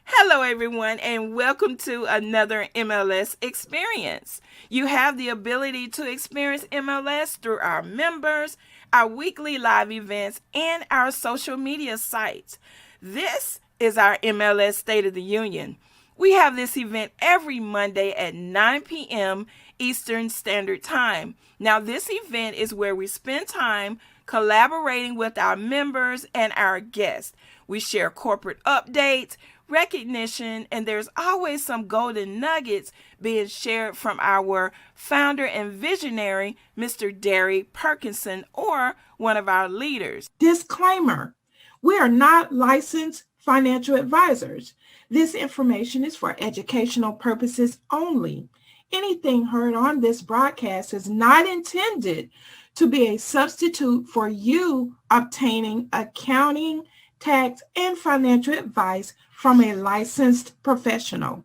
Hello, everyone, and welcome to another MLS Experience. You have the ability to experience MLS through our members, our weekly live events, and our social media sites. This is our MLS State of the Union. We have this event every Monday at 9 p.m. Eastern Standard Time. Now, this event is where we spend time collaborating with our members and our guests. We share corporate updates, recognition, and there's always some golden nuggets being shared from our founder and visionary, Mr. Darry Perkinson, or one of our leaders. Disclaimer: we are not licensed financial advisors. This information is for educational purposes only. Anything heard on this broadcast is not intended to be a substitute for you obtaining accounting, tax, and financial advice from a licensed professional.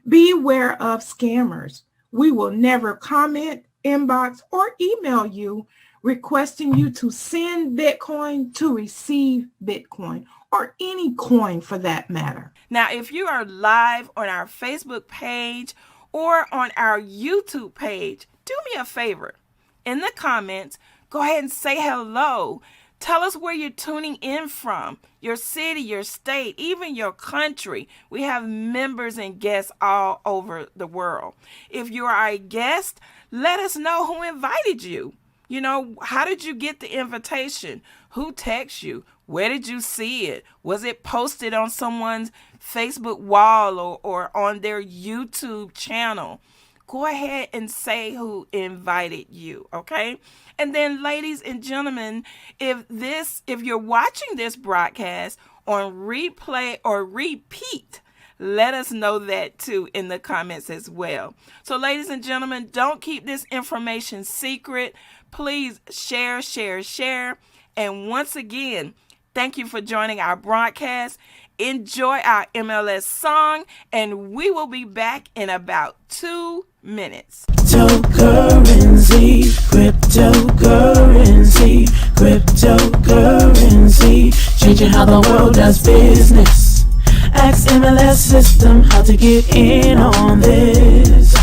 Beware of scammers. We will never comment, inbox, or email you requesting you to send Bitcoin to receive Bitcoin, or any coin for that matter. Now, if you are live on our Facebook page or on our YouTube page, do me a favor. In the comments, go ahead and say hello. Tell us where you're tuning in from, your city, your state, even your country. We have members and guests all over the world. If you are a guest, let us know who invited you. How did you get the invitation? Who texted you? Where did you see it? Was it posted on someone's Facebook wall or on their YouTube channel? Go ahead and say who invited you, okay? And then, ladies and gentlemen, if you're watching this broadcast on replay or repeat, let us know that too in the comments as well. So, ladies and gentlemen, don't keep this information secret. Please share, share, share. And once again, thank you for joining our broadcast. Enjoy our MLS song, and we will be back in about 2 minutes. Cryptocurrency, cryptocurrency, cryptocurrency, changing how the world does business. Ask MLS system how to get in on this.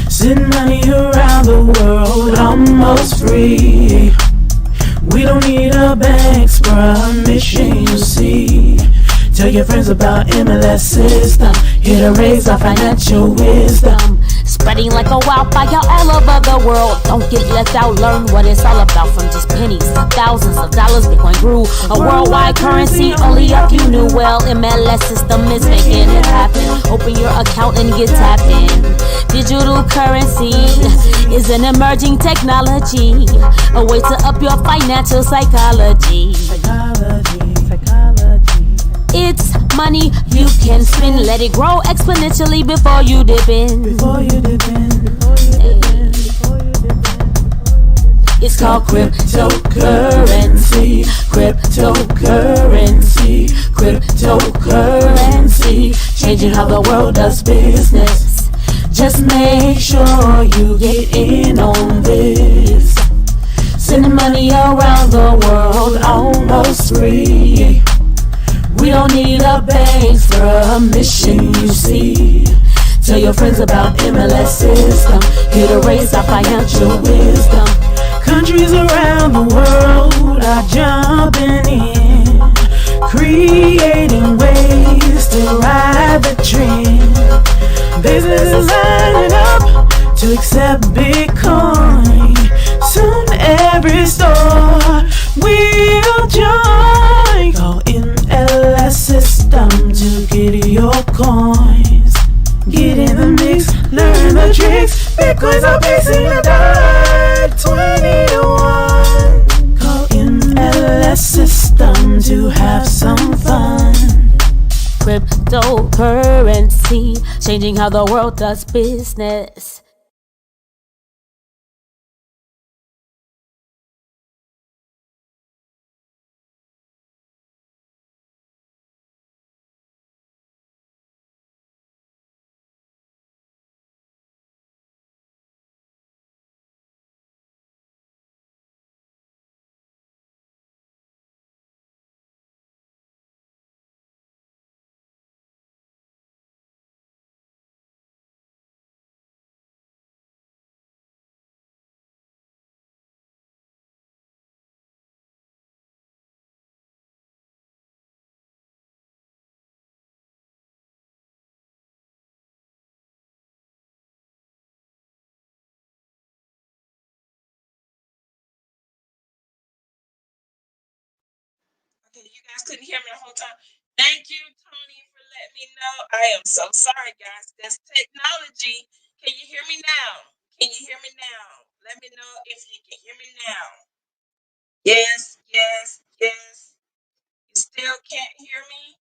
Send money around the world almost free. We don't need a bank's permission, you see. Tell your friends about MLS system, here to raise our financial wisdom. Spreading like a wildfire all over the world. Don't get left out, learn what it's all about. From just pennies to thousands of dollars, Bitcoin grew a worldwide currency. Only if you knew well, MLS system is making it happen. Open your account and get tapped in. Digital currency is an emerging technology, a way to up your financial psychology. It's money you can spend. Let it grow exponentially before you dip in. It's called cryptocurrency, cryptocurrency, cryptocurrency, changing how the world does business. Just make sure you get in on this. Sending money around the world almost free. We don't need a bank's permission, you see. Tell your friends about MLS system, here to raise our financial wisdom. Countries around the world are jumping in, creating ways to ride the trend. Businesses lining up to accept Bitcoin. Soon every store will join. Call MLS system to get your coins. Get in the mix, learn the tricks. Bitcoins are pacing the dirt 20 to 1. Call MLS system to have some fun. Cryptocurrency, changing how the world does business. Okay, you guys couldn't hear me the whole time. Thank you, Tony, for letting me know. I am so sorry, guys. That's technology. Can you hear me now? Can you hear me now? Let me know if you can hear me now. Yes, yes, yes. You still can't hear me?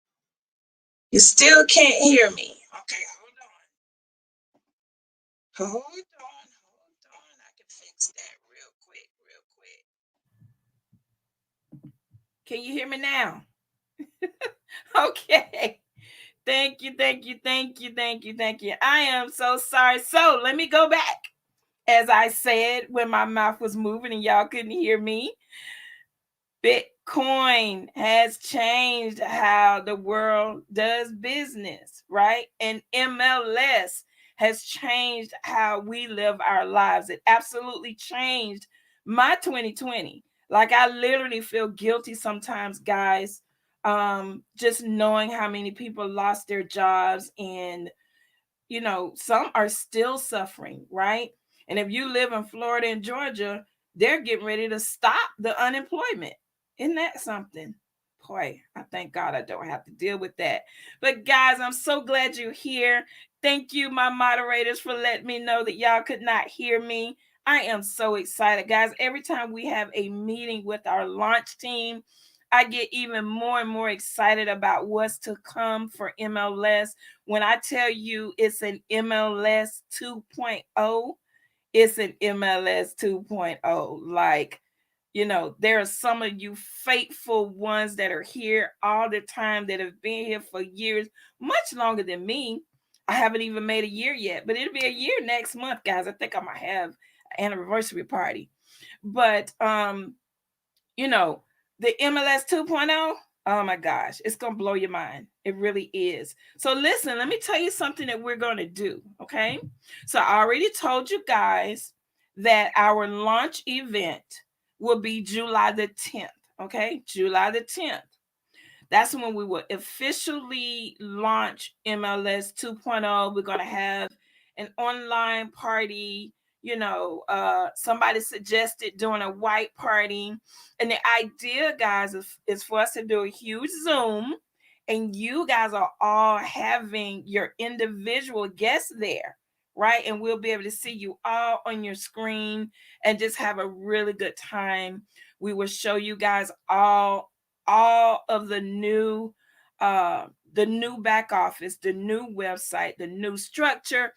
You still can't hear me. Okay, hold on. Hold on, hold on. I can fix that real quick, real quick. Can you hear me now? Okay. Thank you, thank you, thank you, thank you, thank you. I am so sorry. So let me go back. As I said, when my mouth was moving and y'all couldn't hear me, Bitcoin has changed how the world does business, right? And MLS has changed how we live our lives. It absolutely changed my 2020. Like, I literally feel guilty sometimes, guys, just knowing how many people lost their jobs, and some are still suffering, right? And if you live in Florida and Georgia, they're getting ready to stop the unemployment. Isn't that something? Boy, I thank God I don't have to deal with that. But guys, I'm so glad you're here. Thank you, my moderators, for letting me know that y'all could not hear me. I am so excited, guys. Every time we have a meeting with our launch team, I get even more and more excited about what's to come for MLS. When I tell you it's an MLS 2.0, it's an MLS 2.0. Like, there are some of you faithful ones that are here all the time, that have been here for years, much longer than me. I haven't even made a year yet, but it'll be a year next month, guys. I think I might have an anniversary party. But the MLS 2.0, oh my gosh, it's going to blow your mind. It really is. So listen, let me tell you something that we're going to do, okay? So I already told you guys that our launch event will be July the 10th, okay? July the 10th. That's when we will officially launch MLS 2.0. We're going to have an online party. Somebody suggested doing a white party. And the idea, guys, is for us to do a huge Zoom. And you guys are all having your individual guests there, right? And we'll be able to see you all on your screen and just have a really good time. We will show you guys all of the new back office, the new website, the new structure,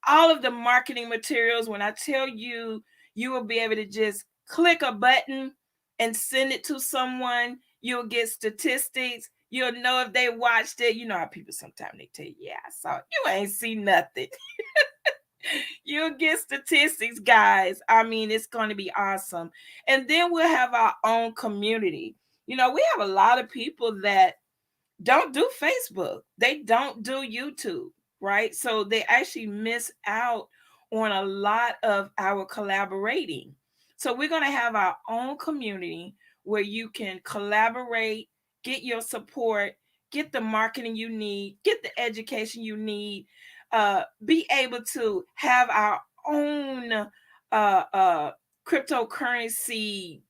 all of the marketing materials. When I tell you, you will be able to just click a button and send it to someone. You'll get statistics. You'll know if they watched it. You know how people sometimes they tell you, yeah, I saw it. You ain't see nothing. You'll get statistics, guys. I mean, it's going to be awesome. And then we'll have our own community. We have a lot of people that don't do Facebook. They don't do YouTube, right? So they actually miss out on a lot of our collaborating. So we're going to have our own community where you can collaborate, get your support, get the marketing you need, get the education you need, be able to have our own cryptocurrency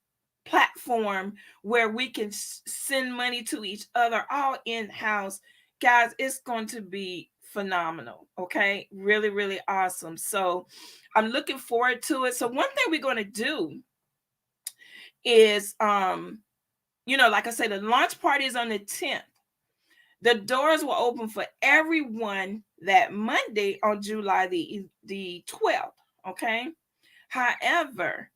platform where we can send money to each other, all in-house. Guys, it's going to be phenomenal. Okay, really, really awesome. So I'm looking forward to it. So one thing we're going to do is like I said, the launch party is on the 10th. The doors will open for everyone that Monday on July the 12th. Okay, however,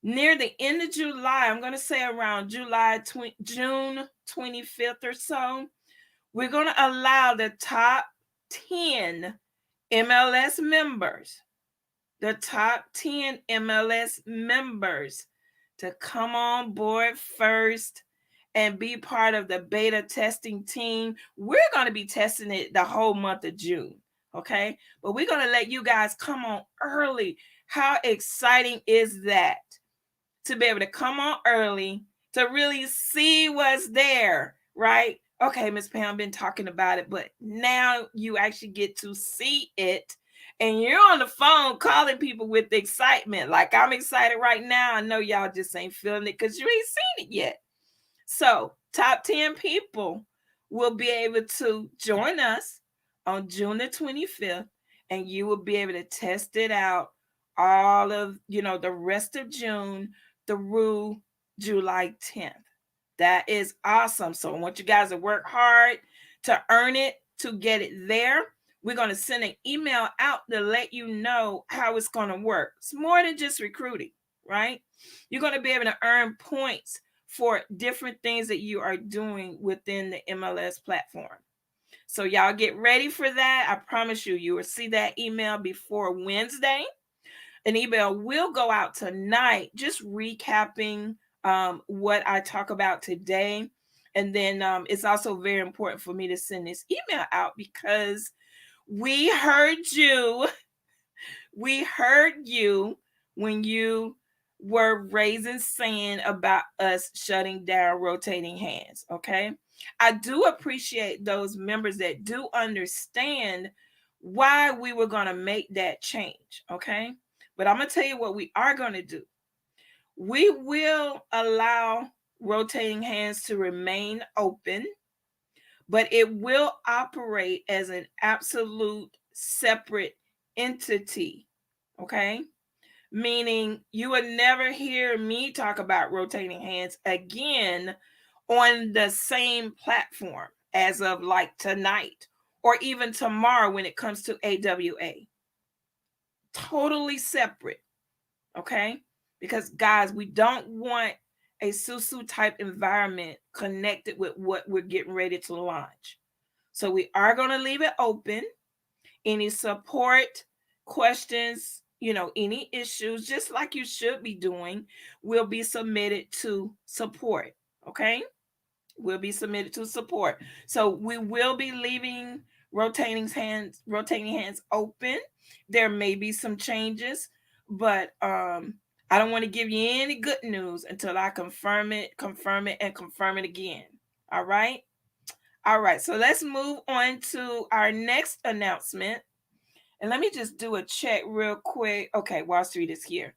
near the end of July, I'm going to say around June 25th or so, we're going to allow the top 10 MLS members, to come on board first and be part of the beta testing team. We're going to be testing it the whole month of June, okay? But we're going to let you guys come on early. How exciting is that? To be able to come on early, to really see what's there, right? Okay, Miss Pam been talking about it, but now you actually get to see it, and you're on the phone calling people with excitement. Like I'm excited right now. I know y'all just ain't feeling it because you ain't seen it yet. So, top 10 people will be able to join us on June the 25th, and you will be able to test it out all of, the rest of June through July 10th. That is awesome. So I want you guys to work hard to earn it, to get it there. We're going to send an email out to let you know how it's going to work. It's more than just recruiting, right? You're going to be able to earn points for different things that you are doing within the MLS platform. So y'all get ready for that. I promise you, you will see that email before Wednesday. An email will go out tonight, just recapping what I talk about today. And then it's also very important for me to send this email out because we heard you. We heard you when you were raising sand about us shutting down rotating hands. Okay. I do appreciate those members that do understand why we were going to make that change. Okay. But I'm going to tell you what we are going to do. We will allow rotating hands to remain open, but it will operate as an absolute separate entity. Okay. Meaning you would never hear me talk about rotating hands again on the same platform as of like tonight or even tomorrow when it comes to AWA. Totally separate. Okay. Because guys, we don't want a susu type environment connected with what we're getting ready to launch. So we are going to leave it open. Any support, questions, any issues, just like you should be doing, will be submitted to support. Okay. Will be submitted to support. So we will be leaving rotating hands open. There may be some changes, but I don't want to give you any good news until I confirm it, and confirm it again. All right. So let's move on to our next announcement. And let me just do a check real quick. Okay, Wallstreet is here.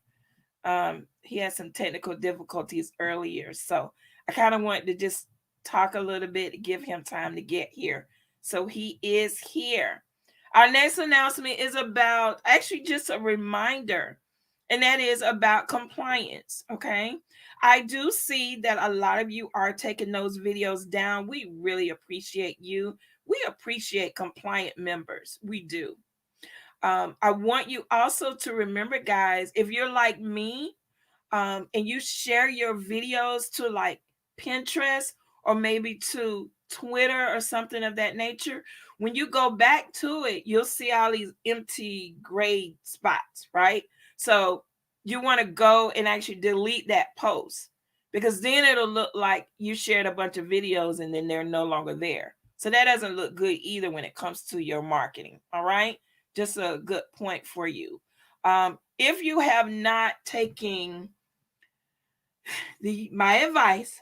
He had some technical difficulties earlier, so I kind of wanted to just talk a little bit to give him time to get here. So he is here. Our next announcement is about actually just a reminder, and that is about compliance. Okay, I do see that a lot of you are taking those videos down. We really appreciate you. We appreciate compliant members. We do. I want you also to remember, guys, if you're like me, and you share your videos to like Pinterest or maybe to Twitter or something of that nature, when you go back to it, you'll see all these empty gray spots, right? So you want to go and actually delete that post, because then it'll look like you shared a bunch of videos and then they're no longer there. So that doesn't look good either when it comes to your marketing. All right. Just a good point for you. If you have not taken my advice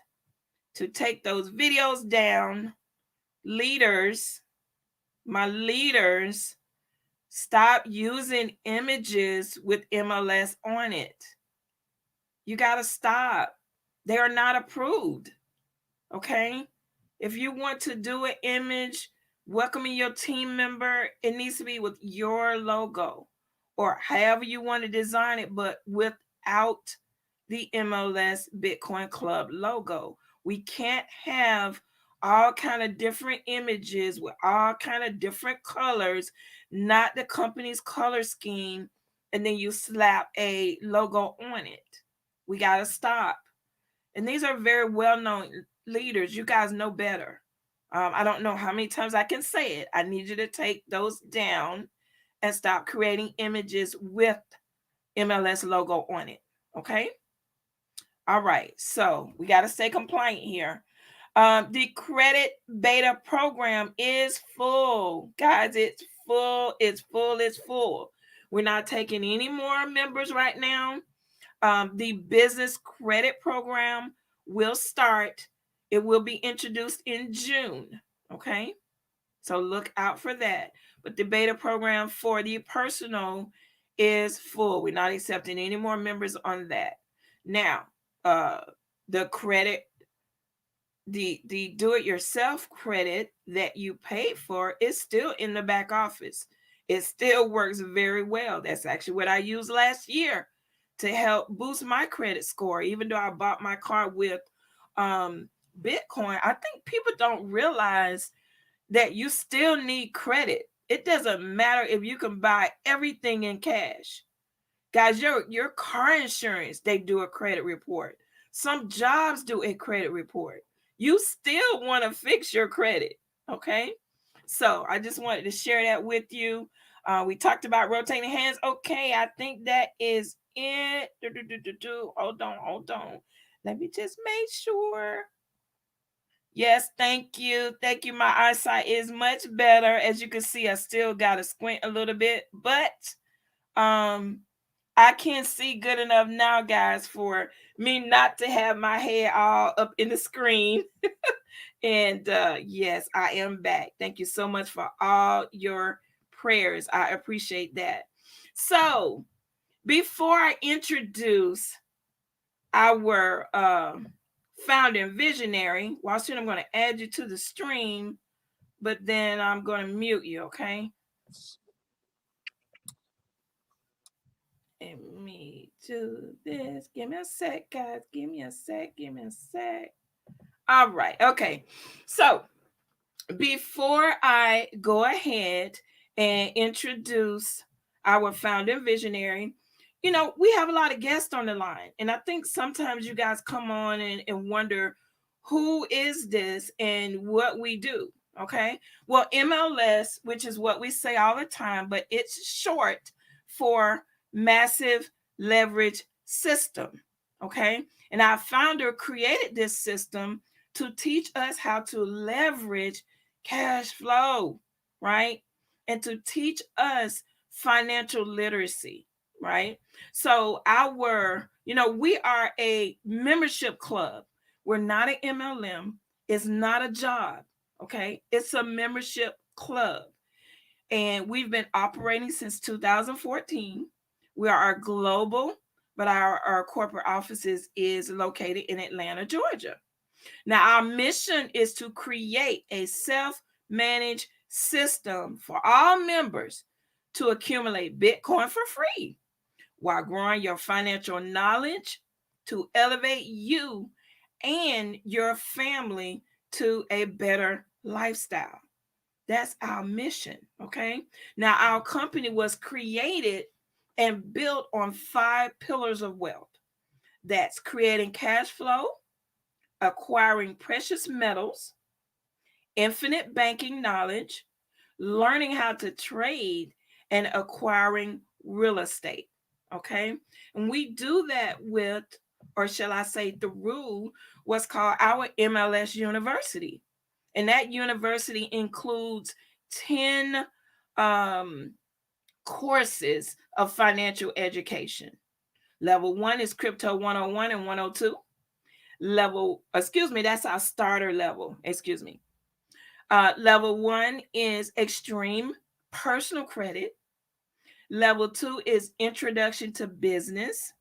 to take those videos down, my leaders, stop using images with MLS on it. You got to stop. They are not approved. Okay? If you want to do an image welcoming your team member, it needs to be with your logo or however you want to design it, but without the MLS Bitcoin Club logo. We can't have all kind of different images with all kind of different colors, not the company's color scheme, and then you slap a logo on it. We got to stop. And these are very well-known leaders. You guys know better. I don't know how many times I can say it. I need you to take those down and stop creating images with MLS logo on it. Okay? All right. So we got to stay compliant here. The credit beta program is full. Guys, it's full. It's full. It's full. We're not taking any more members right now. The business credit program will start. It will be introduced in June. Okay. So look out for that. But the beta program for the personal is full. We're not accepting any more members on that. Now, the credit the do-it-yourself credit that you paid for is still in the back office. It still works very well. That's actually what I used last year to help boost my credit score. Even though I bought my car with Bitcoin, I think people don't realize that you still need credit. It doesn't matter if you can buy everything in cash. Guys, your car insurance, they do a credit report. Some jobs do a credit report. You still want to fix your credit, okay? So I just wanted to share that with you. We talked about rotating hands. Okay, I think that is it. Hold on. Let me just make sure. Yes, thank you. Thank you. My eyesight is much better. As you can see, I still got to squint a little bit, but I can't see good enough now, guys, for me not to have my head all up in the screen. And yes, I am back. Thank you so much for all your prayers. I appreciate that. So before I introduce our founding visionary, Wallstreet, I'm going to add you to the stream, but then I'm going to mute you, okay? Let me do this. Give me a sec, guys. Give me a sec. All right. Okay. So before I go ahead and introduce our founding visionary, we have a lot of guests on the line. And I think sometimes you guys come on and wonder, who is this and what we do? Okay. Well, MLS, which is what we say all the time, but it's short for Massive Leverage System. Okay. And our founder created this system to teach us how to leverage cash flow, right? And to teach us financial literacy, right? So we are a membership club. We're not an MLM. It's not a job, okay? It's a membership club. And we've been operating since 2014. We are global, but our corporate offices is located in Atlanta, Georgia. Now, our mission is to create a self-managed system for all members to accumulate Bitcoin for free while growing your financial knowledge to elevate you and your family to a better lifestyle. That's our mission, okay? Now, our company was created and built on 5 pillars of wealth. That's creating cash flow, acquiring precious metals, infinite banking knowledge, learning how to trade, and acquiring real estate. Okay. And we do that with, or shall I say, through what's called our MLS University. And that university includes 10 courses of financial education. Level 1 is Crypto 101 and 102. That's our starter level. Level 1 is Extreme Personal Credit. Level 2 is Introduction to Business.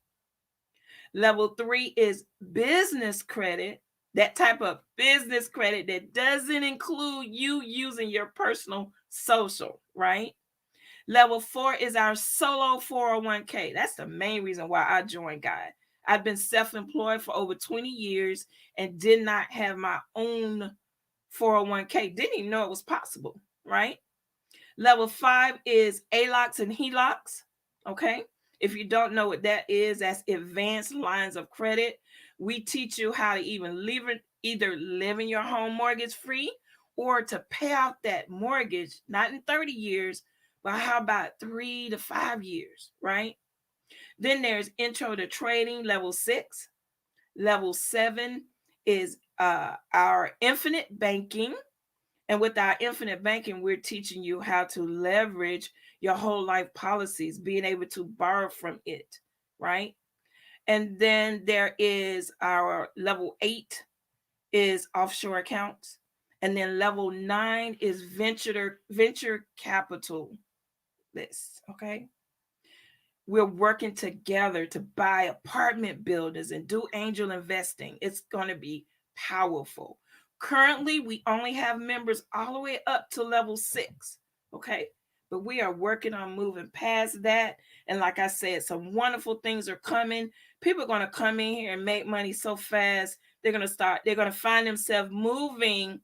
Level 3 is Business Credit, that type of business credit that doesn't include you using your personal social, right? Level 4 is our solo 401k. That's the main reason why I joined God. I've been self-employed for over 20 years and did not have my own 401k. Didn't even know it was possible, right? Level 5 is ALOCs and HELOCs, okay? If you don't know what that is, that's advanced lines of credit. We teach you how to even either live in your home mortgage free or to pay out that mortgage, not in 30 years, but how about 3 to 5 years, right? Then there's Intro to Trading, level 6. Level 7 is our infinite banking. And with our infinite banking, we're teaching you how to leverage your whole life policies, being able to borrow from it, right? And then there is our level 8 is offshore accounts. And then level 9 is venture capital list, okay? We're working together to buy apartment buildings and do angel investing. It's going to be powerful. Currently, we only have members all the way up to level 6. Okay. But we are working on moving past that. And like I said, some wonderful things are coming. People are going to come in here and make money so fast. They're going to find themselves moving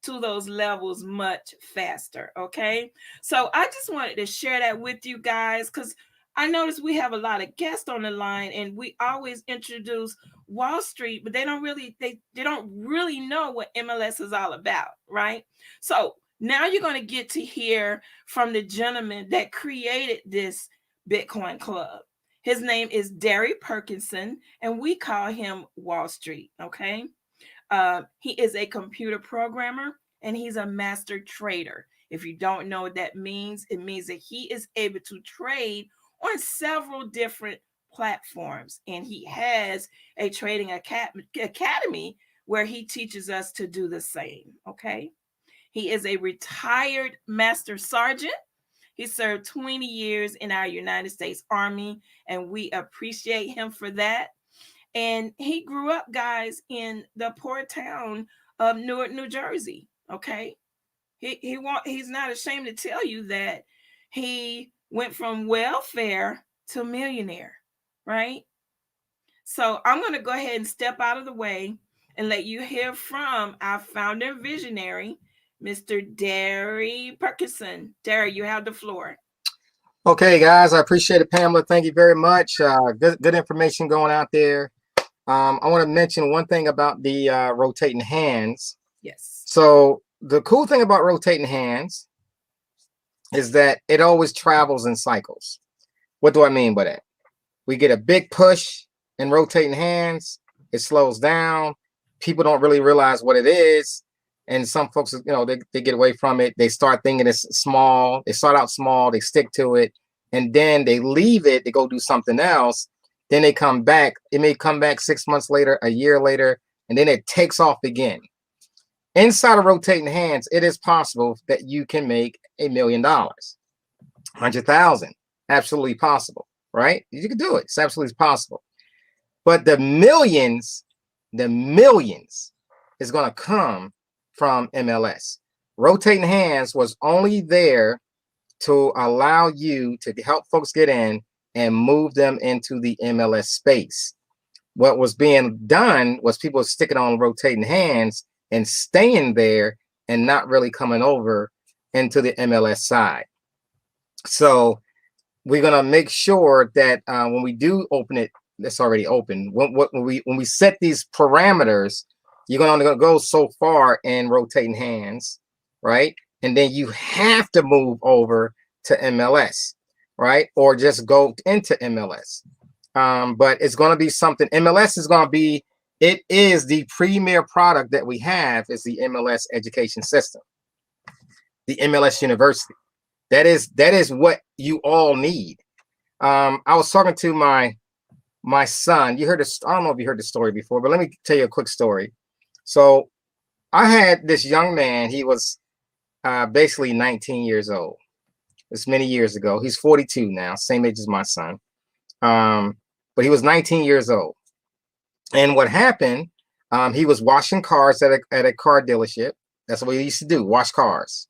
to those levels much faster. Okay. So I just wanted to share that with you guys, because I noticed we have a lot of guests on the line, and we always introduce Wallstreet, but they don't really know what MLS is all about, right? So now you're going to get to hear from the gentleman that created this Bitcoin club. His name is Darry Perkinson, and we call him Wallstreet. Okay. He is a computer programmer, and he's a master trader. If you don't know what that means, it means that he is able to trade on several different platforms, and he has a trading academy where he teaches us to do the same. Okay. He is a retired master sergeant. He served 20 years in our United States Army, and we appreciate him for that. And he grew up, guys, in the poor town of Newark, New Jersey. Okay. He's not ashamed to tell you that he went from welfare to millionaire, right? So I'm going to go ahead and step out of the way and let you hear from our founder and visionary, Mr. Darry Perkinson. Darry, you have the floor. Okay, guys, I appreciate it, Pamela. Thank you very much. Good information going out there. I want to mention one thing about the rotating hands. Yes. So the cool thing about rotating hands is that it always travels in cycles. What do I mean by that? We get a big push in rotating hands. It slows down. People don't really realize what it is. And some folks, you know, they get away from it. They start thinking it's small. They start out small. They stick to it. And then they leave it. They go do something else. Then they come back. It may come back 6 months later, a year later, and then it takes off again. Inside of rotating hands, it is possible that you can make $1 million, 100,000. Absolutely possible, right? You can do it. It's absolutely possible. But the millions is going to come from MLS. Rotating hands was only there to allow you to help folks get in and move them into the MLS space. What was being done was people sticking on rotating hands and staying there and not really coming over into the MLS side. So we're going to make sure that when we do open it, it's already open. When we set these parameters, you're only going to go so far in rotating hands, right? And then you have to move over to MLS, right? Or just go into MLS. But it's going to be something. MLS is going to be, it is the premier product that we have, is the MLS education system, the MLS University. That is what you all need. I was talking to my son. You heard this. I don't know if you heard the story before, but let me tell you a quick story. So I had this young man. He was basically 19 years old. It's many years ago. He's 42 now, same age as my son. But he was 19 years old. And what happened, he was washing cars at a car dealership. That's what he used to do, wash cars.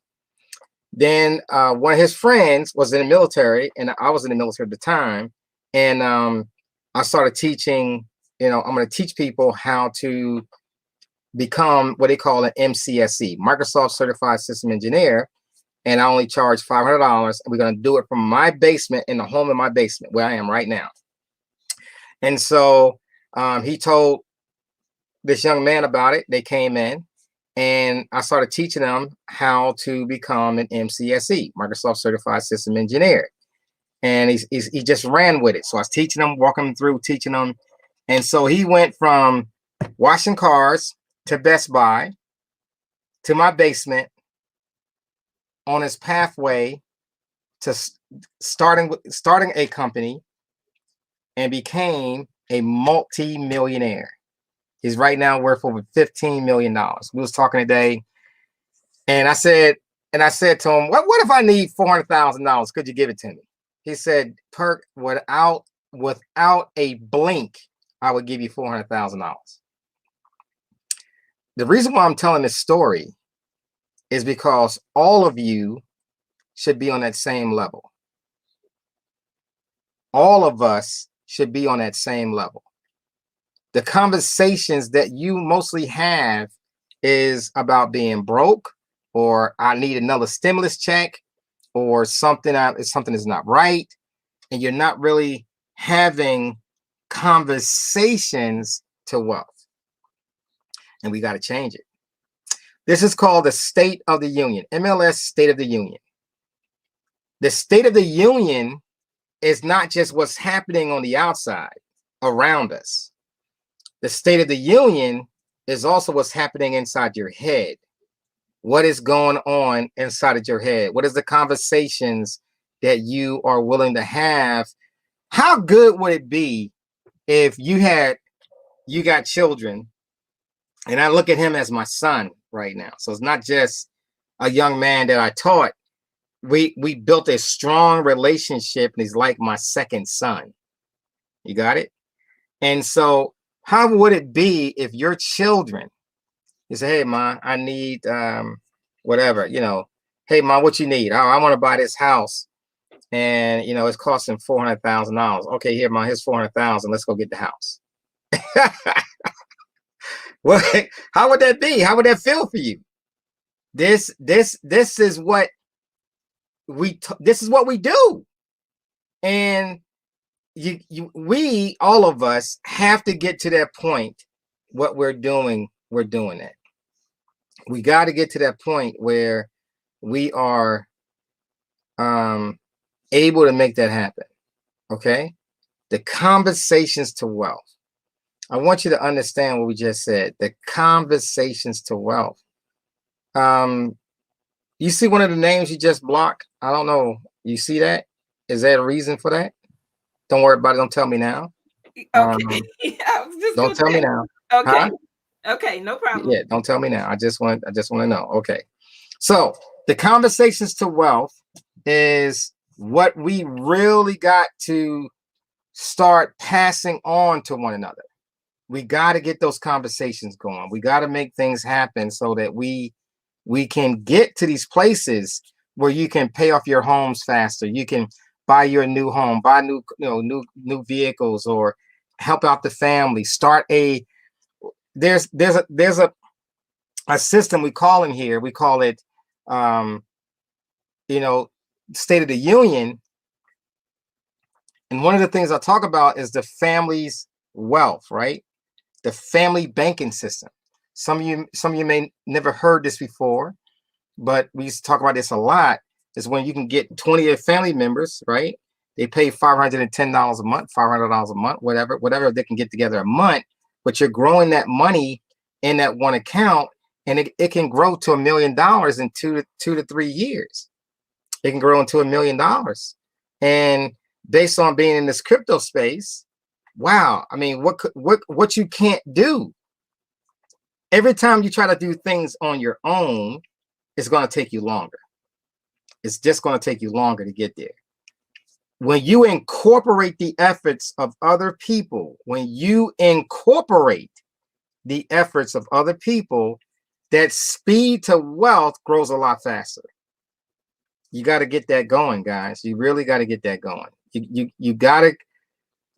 Then one of his friends was in the military, and I was in the military at the time. And I started teaching, I'm going to teach people how to become what they call an MCSE, Microsoft Certified System Engineer. And I only charge $500. And we're going to do it from my basement, in the home in my basement where I am right now. And so he told this young man about it. They came in, and I started teaching them how to become an MCSE, Microsoft Certified System Engineer. And he just ran with it. So I was teaching them, walking them through, teaching them. And so he went from washing cars to Best Buy to my basement on his pathway to starting a company, and became a multi-millionaire. He's right now worth over $15 million. We was talking today, and I said to him, what if I need $400,000? Could you give it to me? He said, Perk, without a blink, I would give you $400,000. The reason why I'm telling this story is because all of you should be on that same level. All of us should be on that same level. The conversations that you mostly have is about being broke, or I need another stimulus check, or something is not right, and you're not really having conversations to wealth. And we got to change it. This is called the State of the Union, MLS State of the Union. The State of the Union is not just what's happening on the outside around us. The State of the Union is also what's happening inside your head. What is going on inside of your head? What is the conversations that you are willing to have? How good would it be if you got children, and I look at him as my son right now. So it's not just a young man that I taught. We built a strong relationship, and he's like my second son. You got it? And so how would it be if your children, you say, hey, Ma, I need whatever, hey, Ma, what you need? Oh, I want to buy this house. And, it's costing $400,000. Okay, here, Ma, here's $400,000. Let's go get the house. Well, how would that be? How would that feel for you? This is what we do. And we, all of us, have to get to that point. What we're doing it. We got to get to that point where we are able to make that happen. Okay? The conversations to wealth. I want you to understand what we just said. The conversations to wealth. You see one of the names you just blocked? I don't know. You see that? Is there a reason for that? Don't worry about it. Don't tell me now. Okay. Don't tell me now. Okay. Huh? Okay, no problem. Yeah, don't tell me now. I just want to know. Okay. So the conversations to wealth is what we really got to start passing on to one another. We got to get those conversations going. We got to make things happen so that we can get to these places where you can pay off your homes faster. You can buy your new home, buy new vehicles, or help out the family. Start there's a system we call in here. We call it State of the Union. And one of the things I talk about is the family's wealth, right? The family banking system. Some of you may never heard this before, but we used to talk about this a lot. Is when you can get 20 of your family members, right? They pay $510 a month, $500 a month, whatever they can get together a month, but you're growing that money in that one account, and it can grow to $1 million in 2 to 3 years. It can grow into $1 million. And based on being in this crypto space, wow, I mean, what you can't do. Every time you try to do things on your own, it's going to take you longer. It's just going to take you longer to get there. When you incorporate the efforts of other people, that speed to wealth grows a lot faster. You got to get that going, guys. You really got to get that going. You got to.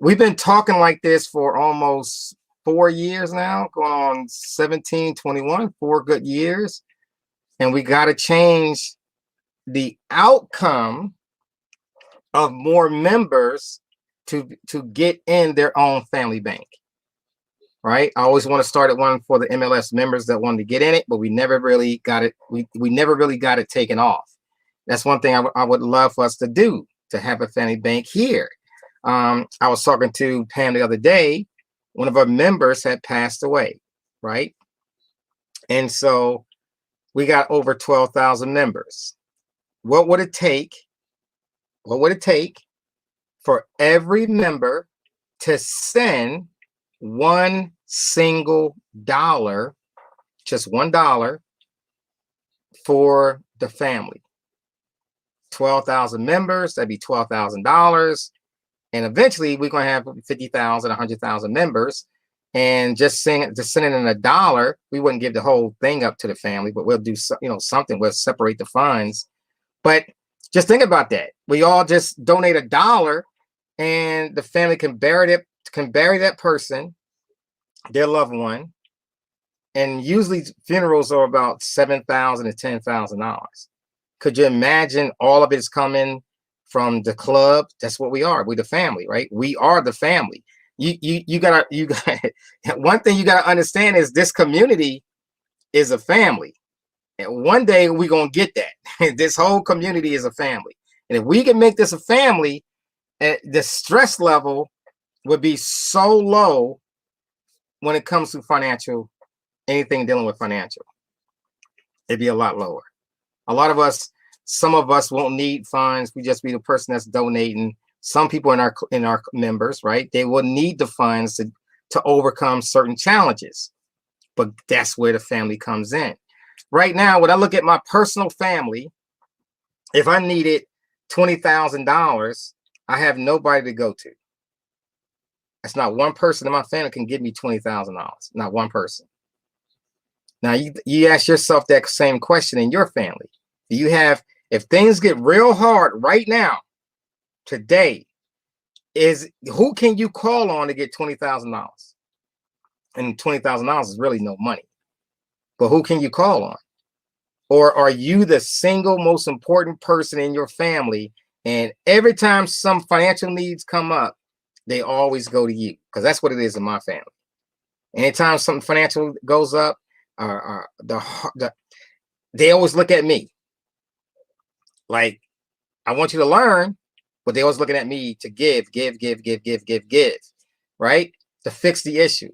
We've been talking like this for almost 4 years now, going on 17, 21, 4 good years. And we got to change the outcome of more members to get in their own family bank, right? I always want to start at one for the MLS members that wanted to get in it, but we never really got it. We never really got it taken off. That's one thing I would love for us to do, to have a family bank here. I was talking to Pam the other day. One of our members had passed away, right? And so we got over 12,000 members. What would it take for every member to send one single dollar, just $1 for the family? 12,000 members, that'd be $12,000. And eventually we're going to have 50,000, 100,000 members. and just sending in $1, we wouldn't give the whole thing up to the family, but we'll do something. We'll separate the funds. But just think about that. We all just donate $1, and the family can bury that person, their loved one. And usually funerals are about $7,000 to $10,000. Could you imagine all of it's coming from the club? That's what we are. We're the family, right? We are the family. You gotta one thing you gotta understand is this community is a family. And one day we're gonna get that. This whole community is a family. And if we can make this a family, the stress level would be so low when it comes to anything dealing with financial. It'd be a lot lower. Some of us won't need funds. We just be the person that's donating. Some people in our members, right? They will need the funds to overcome certain challenges. But that's where the family comes in. Right now, when I look at my personal family, if I needed $20,000, I have nobody to go to. That's not one person in my family can give me $20,000. Not one person. Now you ask yourself that same question in your family. If things get real hard right now, today, who can you call on to get $20,000? And $20,000 is really no money. But who can you call on? Or are you the single most important person in your family? And every time some financial needs come up, they always go to you, because that's what it is in my family. Anytime something financial goes up, they always look at me like, I want you to learn, but they always looking at me to give, right? To fix the issue.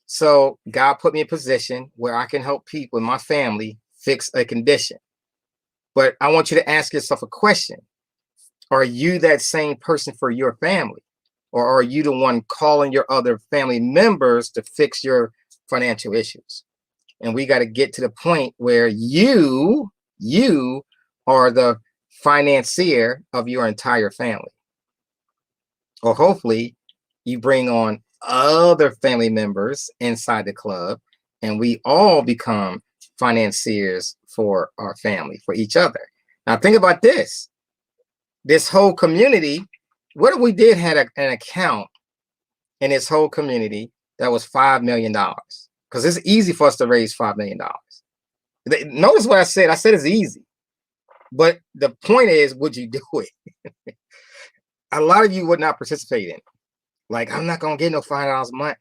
So God put me in a position where I can help people in my family fix a condition. But I want you to ask yourself a question. Are you that same person for your family? Or are you the one calling your other family members to fix your financial issues? And we got to get to the point where you are the financier of your entire family. Or hopefully you bring on other family members inside the club, and we all become financiers for our family, for each other. Now think about this. This whole community, what if we did have an account in this whole community that was $5 million? Because it's easy for us to raise $5 million. Notice what I said. I said it's easy. But the point is, would you do it? A lot of you would not participate in it. Like, I'm not going to get no $5 a month.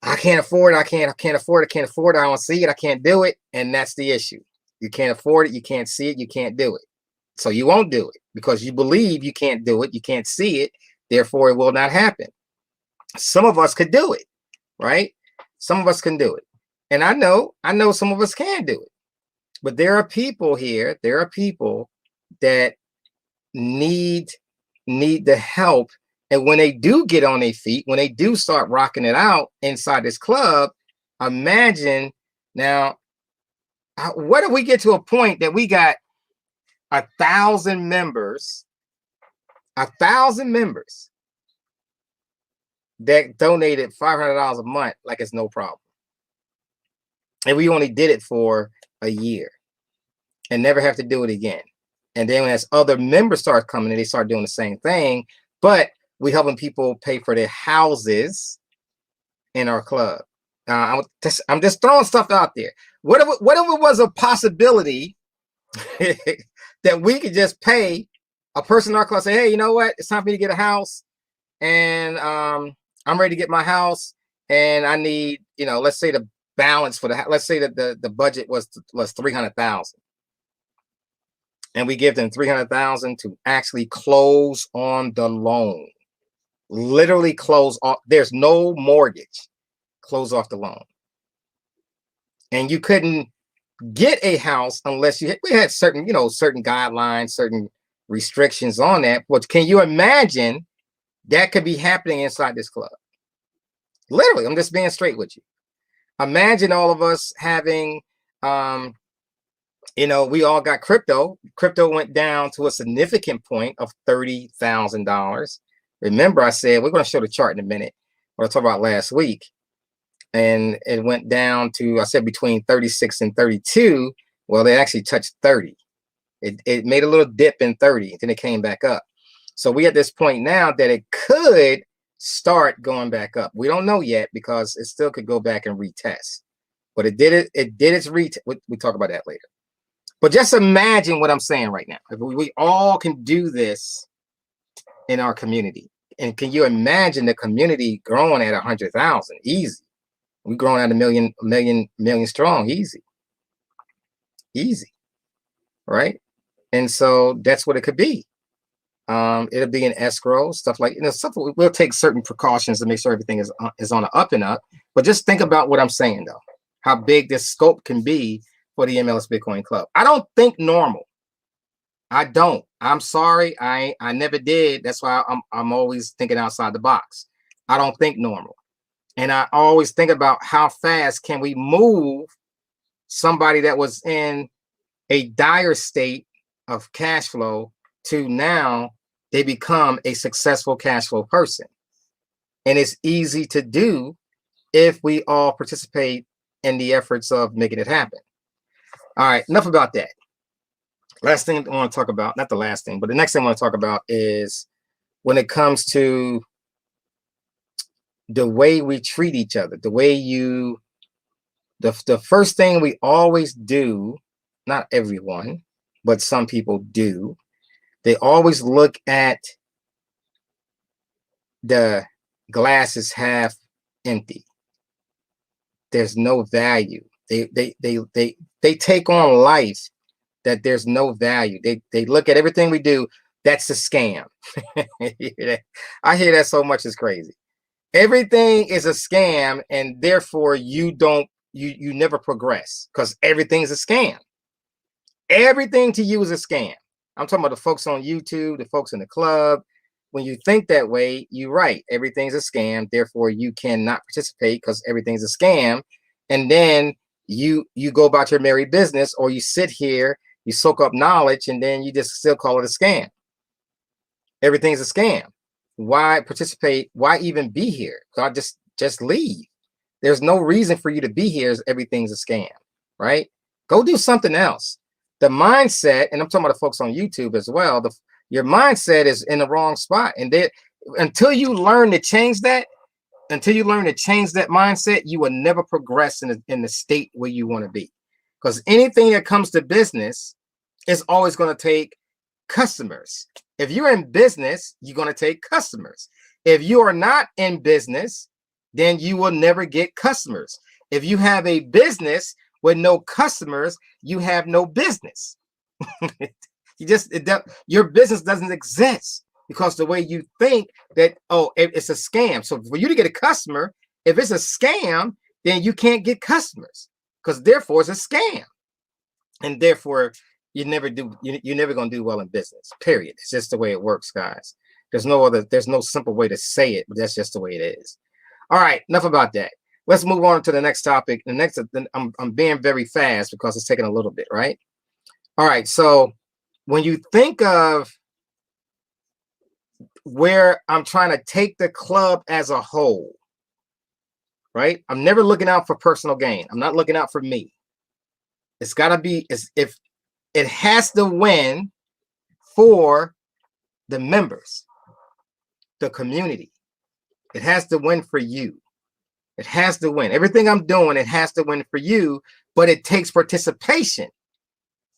I can't afford it. I can't afford it. I can't afford it. I don't see it. I can't do it. And that's the issue. You can't afford it. You can't see it. You can't do it. So you won't do it because you believe you can't do it. You can't see it. Therefore, it will not happen. Some of us could do it, right? Some of us can do it. And I know some of us can do it. But there are people here, that need the help. And when they do get on their feet, when they do start rocking it out inside this club, imagine now, what if we get to a point that we got 1,000 members, 1,000 members that donated $500 a month like it's no problem. And we only did it for a year and never have to do it again. And then as other members start coming and they start doing the same thing, but we helping people pay for their houses in our club. I'm just throwing stuff out there. What if it was a possibility that we could just pay a person in our club, say, hey, you know what? It's time for me to get a house. And I'm ready to get my house. And I need, let's say the balance for let's say that the budget was $300,000. And we give them $300,000 to actually close on the loan. Literally close off. There's no mortgage. Close off the loan. And you couldn't get a house unless we had certain guidelines, certain restrictions on that. But can you imagine that could be happening inside this club? Literally, I'm just being straight with you. Imagine all of us having, we all got crypto. Crypto went down to a significant point of $30,000. Remember, I said, we're going to show the chart in a minute, what I talked about last week. and it went down to, I said, between 36 and 32. Well, they actually touched 30. It made a little dip in 30, then it came back up. So we at this point now that it could start going back up. We don't know yet because it still could go back and retest. But it did its retest. We talk about that later. But just imagine what I'm saying right now. If we all can do this in our community. And can you imagine the community growing at 100,000? Easy. We're growing at a million strong. Easy. Right? And so that's what it could be. It'll be an escrow, stuff like, stuff. We'll take certain precautions to make sure everything is on the up and up. But just think about what I'm saying, though. How big this scope can be for the MLS Bitcoin Club. I don't think normal. I don't. I'm sorry. I never did. That's why I'm always thinking outside the box. I don't think normal. And I always think about how fast can we move somebody that was in a dire state of cash flow to now they become a successful cash flow person. And it's easy to do if we all participate in the efforts of making it happen. All right, enough about that. Last thing I want to talk about, not the last thing, but the next thing I want to talk about is when it comes to the way we treat each other, the way the first thing we always do, not everyone, but some people do, they always look at the glass is half empty. There's no value. They take on life that there's no value. They look at everything we do. That's a scam. I hear that so much, it's crazy. Everything is a scam, and therefore you never progress because everything's a scam. Everything to you is a scam. I'm talking about the folks on YouTube, the folks in the club. When you think that way, you're right. Everything's a scam. Therefore, you cannot participate because everything's a scam. And then you go about your merry business, or you sit here, you soak up knowledge, and then you just still call it a scam. Everything's a scam. Why participate? Why even be here? God, just leave. There's no reason for you to be here. Everything's a scam, right? Go do something else. The mindset, and I'm talking about the folks on YouTube as well, your mindset is in the wrong spot. And until you learn to change that, mindset, you will never progress in the state where you want to be. Because anything that comes to business is always going to take customers. If you're in business, you're going to take customers. If you are not in business, then you will never get customers. If you have a business with no customers, you have no business. Your business doesn't exist because the way you think that, oh, it's a scam. So for you to get a customer, if it's a scam, then you can't get customers because therefore it's a scam. And therefore you're never going to do well in business, period. It's just the way it works, guys. There's no simple way to say it, but that's just the way it is. All right, enough about that. Let's move on to the next topic. I'm being very fast because it's taking a little bit, right? All right, so when you think of where I'm trying to take the club as a whole, right? I'm never looking out for personal gain. I'm not looking out for me. It's got to be, if it has to win for the members, the community. It has to win for you. It has to win. Everything I'm doing, it has to win for you, but it takes participation.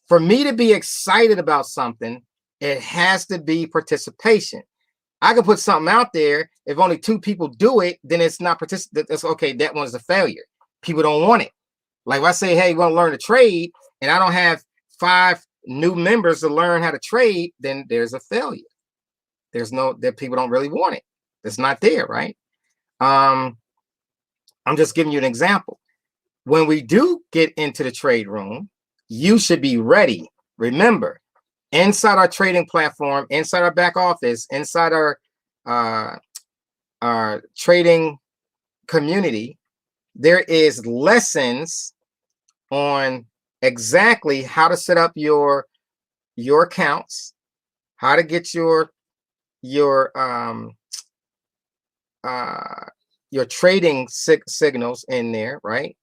For me to be excited about something, it has to be participation. I can put something out there. If only 2 people do it, then it's not that's okay. That one's a failure. People don't want it. Like if I say, hey, you want to learn to trade, and I don't have 5 new members to learn how to trade, then there's a failure. That people don't really want it. It's not there, right? I'm just giving you an example. When we do get into the trade room, you should be ready. Remember, inside our trading platform, inside our back office, inside our trading community, there is lessons on exactly how to set up your accounts, how to get your your trading signals in there, right?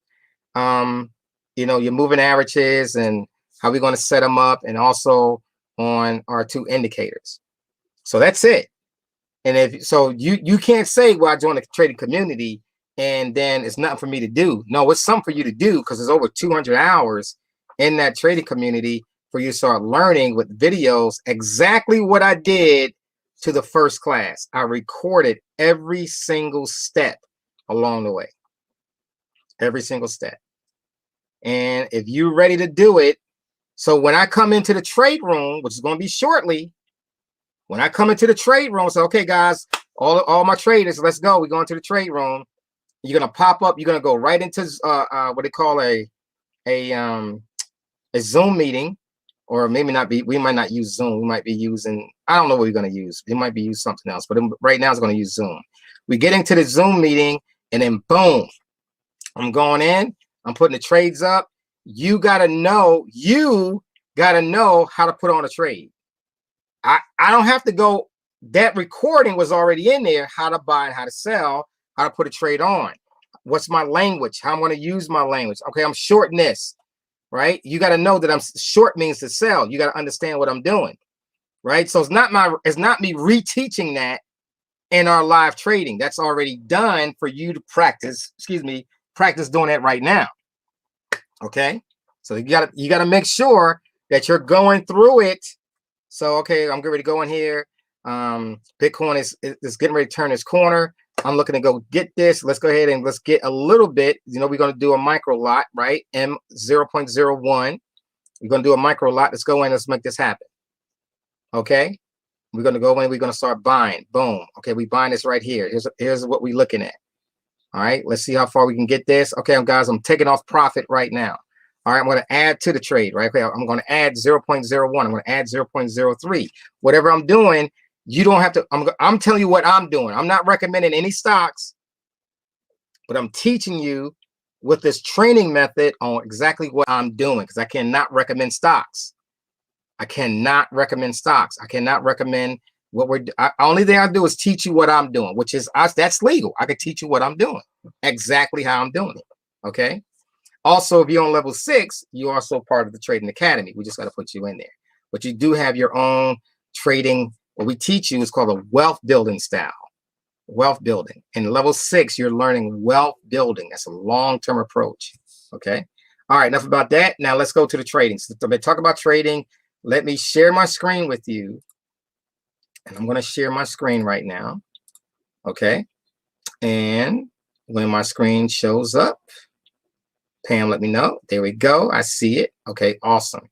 You know, your moving averages and how we're going to set them up, and also on our 2 indicators. So that's it. And if so, you can't say, well, I joined the trading community and then it's nothing for me to do. No, it's something for you to do, because there's over 200 hours in that trading community for you to start learning with videos exactly what I did to the first class. I recorded every single step along the way, every single step. And if you're ready to do it, so when I come into the trade room, which is going to be shortly, when I come into the trade room, say, okay, guys, all my traders, let's go. We're going to the trade room. You're going to pop up. You're going to go right into what they call a Zoom meeting, or maybe not be. We might not use Zoom. We might be using, I don't know what we're going to use. We might be using something else, but right now it's going to use Zoom. We get into the Zoom meeting, and then boom, I'm going in. I'm putting the trades up. You got to know how to put on a trade. I don't have to go. That recording was already in there, how to buy and how to sell, how to put a trade on. What's my language? How I'm going to use my language. Okay, I'm shorting this, right? You got to know that I'm short means to sell. You got to understand what I'm doing, right? So it's not me reteaching that in our live trading. That's already done for you to practice, practice doing that right now. Okay, so you gotta make sure that you're going through it. So okay, I'm getting ready to go in here. Bitcoin is getting ready to turn this corner. I'm looking to go get this. Let's go ahead and let's get a little bit. You know, we're going to do a micro lot, right? M0.01. We're going to do a micro lot. Let's go in. Let's make this happen. Okay, we're going to go in. We're going to start buying. Boom. Okay, we buying this right here. Here's what we're looking at. All right, let's see how far we can get this. Okay, guys, I'm taking off profit right now. All right, I'm going to add to the trade, right? Okay, I'm going to add 0.01. I'm going to add 0.03. Whatever I'm doing, you don't have to. I'm telling you what I'm doing. I'm not recommending any stocks, but I'm teaching you with this training method on exactly what I'm doing, because I cannot recommend stocks. I cannot recommend stocks. I cannot recommend what only thing I do is teach you what I'm doing, which is that's legal. I can teach you what I'm doing, exactly how I'm doing it. Okay. Also, if you're on level 6, you're also part of the Trading Academy. We just got to put you in there, but you do have your own trading. What we teach you is called a wealth building style. Wealth building. In level 6, you're learning wealth building. That's a long-term approach. Okay. All right. Enough about that. Now let's go to the trading. So I'm going to talk about trading. Let me share my screen with you. And I'm going to share my screen right now. Okay. And when my screen shows up, Pam, let me know. There we go. I see it. Okay. Awesome.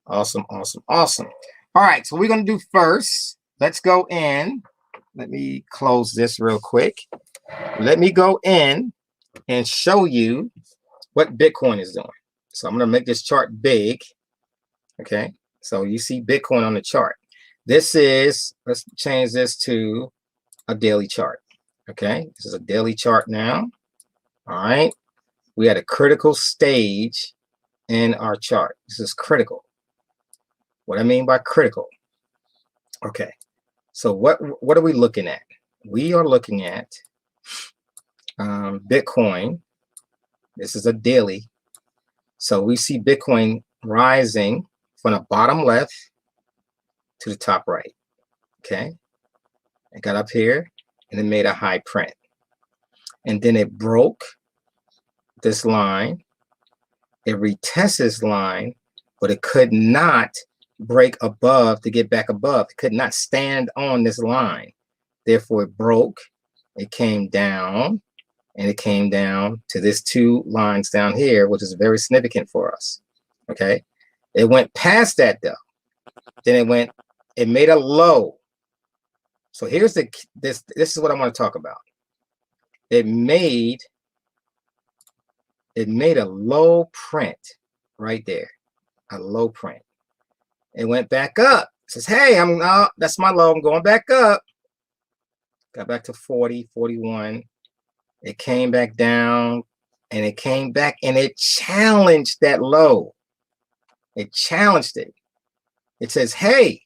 Awesome. Awesome. Awesome. All right. So we're going to do first. Let's go in. Let me close this real quick. Let me go in and show you what Bitcoin is doing. So I'm going to make this chart big. Okay. So you see Bitcoin on the chart. This is, let's change this to a daily chart. Okay. This is a daily chart now. All right. We had a critical stage in our chart. This is critical. What I mean by critical. Okay. So what are we looking at? We are looking at Bitcoin. This is a daily. So we see Bitcoin rising from the bottom left to the top right. Okay. It got up here and it made a high print. And then it broke this line. It retests this line, but it could not break above to get back above. It could not stand on this line. Therefore, it broke. It came down, and it came down to this 2 lines down here, which is very significant for us. Okay. It went past that though. Then it made a low. So here's this is what I want to talk about. It made a low print right there. A low print. It went back up. It says, hey, that's my low. I'm going back up. Got back to 40, 41. It came back down, and it came back, and it challenged that low. It challenged it. It says, hey,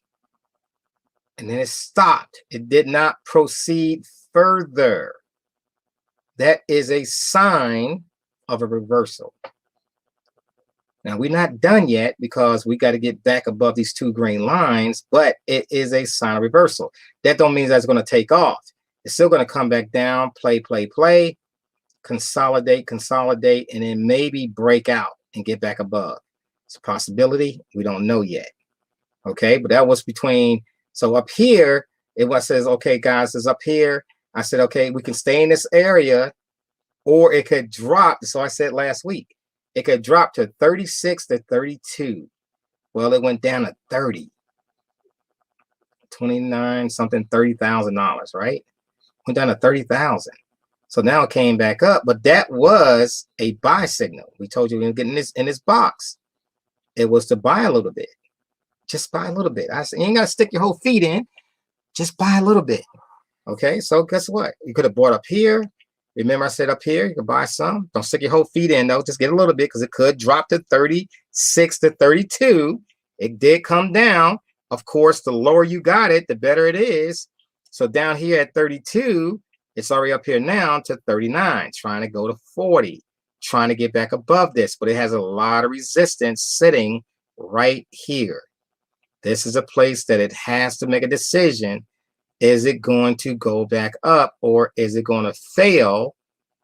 and then it stopped. It did not proceed further. that is a sign of a reversal. Now, we're not done yet because we got to get back above these 2 green lines, but it is a sign of reversal. That don't mean that's going to take off. It's still going to come back down, play, consolidate, and then maybe break out and get back above. It's a possibility. We don't know yet. Okay, but that was between, so up here, it says, okay, guys, it's up here. I said, okay, we can stay in this area, or it could drop. So I said last week, it could drop to 36 to 32. Well, it went down to 30, 29 something, $30,000, right? Went down to 30,000. So now it came back up, but that was a buy signal. We told you we were getting this in this box. It was to buy a little bit. Just buy a little bit. I said, you ain't got to stick your whole feet in. Just buy a little bit. Okay, so guess what? You could have bought up here. Remember I said up here, you can buy some. Don't stick your whole feet in though. Just get a little bit because it could drop to 36 to 32. It did come down. Of course, the lower you got it, the better it is. So down here at 32, it's already up here now to 39, trying to go to 40, trying to get back above this. But it has a lot of resistance sitting right here. This is a place that it has to make a decision. Is it going to go back up, or is it going to fail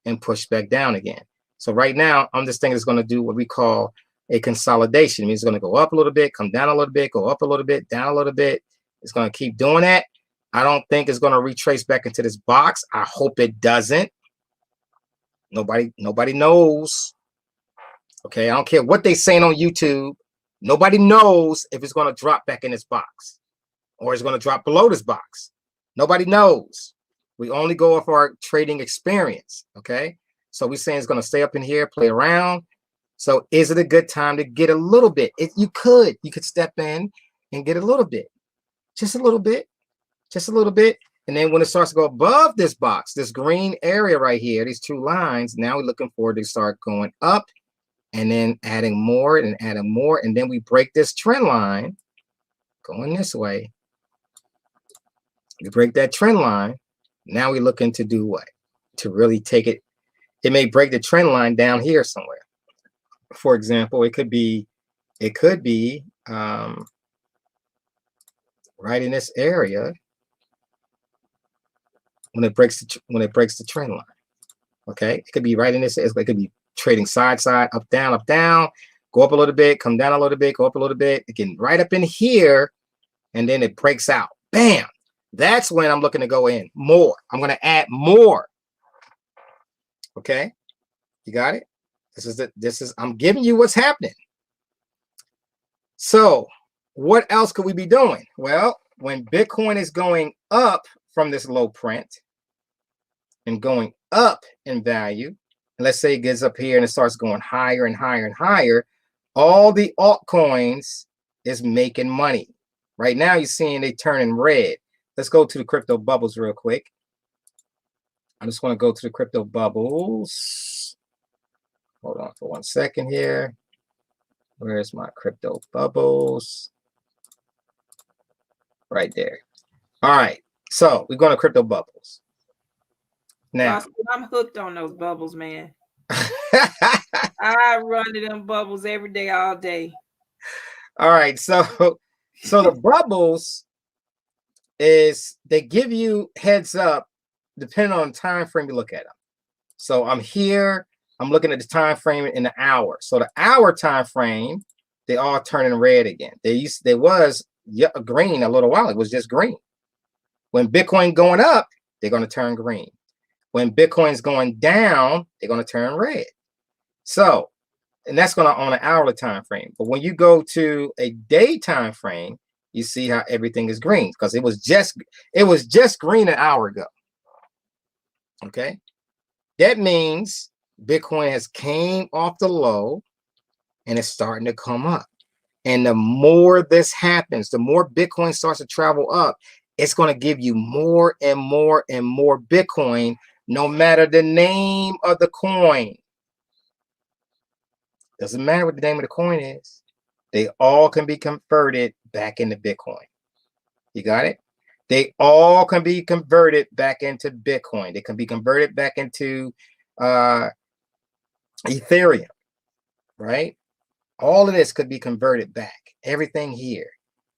and push back down again? So right now, I'm just thinking it's going to do what we call a consolidation. It means it's going to go up a little bit, come down a little bit, go up a little bit, down a little bit. It's going to keep doing that. I don't think it's going to retrace back into this box. I hope it doesn't. Nobody knows. Okay, I don't care what they're saying on YouTube. Nobody knows if it's going to drop back in this box or it's going to drop below this box. Nobody knows. We only go off our trading experience. Okay, so we're saying it's going to stay up in here, play around. So is it a good time to get a little bit? You could step in and get a little bit, just a little bit, just a little bit. And then when it starts to go above this box, this green area right here, these 2 lines, now we're looking for it to start going up and then adding more and adding more. And then we break this trend line going this way. We break that trend line. Now we're looking to do what? To really take it. It may break the trend line down here somewhere. For example, it could be right in this area when it breaks the trend line. Okay, it could be right in this. It could be trading side, up, down, go up a little bit, come down a little bit, go up a little bit, again, right up in here, and then it breaks out. Bam! That's when I'm looking to go in more. I'm going to add more. Okay, you got it. I'm giving you what's happening. So what else could we be doing? Well, when Bitcoin is going up from this low print and going up in value, and let's say it gets up here and it starts going higher and higher and higher, all the altcoins is making money. Right now you're seeing they turning red. Let's go to the crypto bubbles real quick. I just want to go to the crypto bubbles. Hold on for 1 second here. Where's my crypto bubbles? Right there. All right. So we're going to crypto bubbles. Now, I'm hooked on those bubbles, man. I run to them bubbles every day, all day. All right. So the bubbles is they give you heads up depending on the time frame you look at them. So I'm here. I'm looking at the time frame in the hour. So the hour time frame, they all turning red again. They was green a little while. It was just green. When Bitcoin going up, they're going to turn green. When Bitcoin's going down, they're going to turn red. So, and that's going to on an hourly time frame. But when you go to a day time frame, you see how everything is green because it was just green an hour ago. Okay, that means Bitcoin has came off the low and it's starting to come up. And the more this happens, the more Bitcoin starts to travel up, it's going to give you more and more and more Bitcoin, no matter the name of the coin. Doesn't matter what the name of the coin is. They all can be converted back into Bitcoin. You got it? They all can be converted back into Bitcoin. They can be converted back into Ethereum, right? All of this could be converted back. Everything here.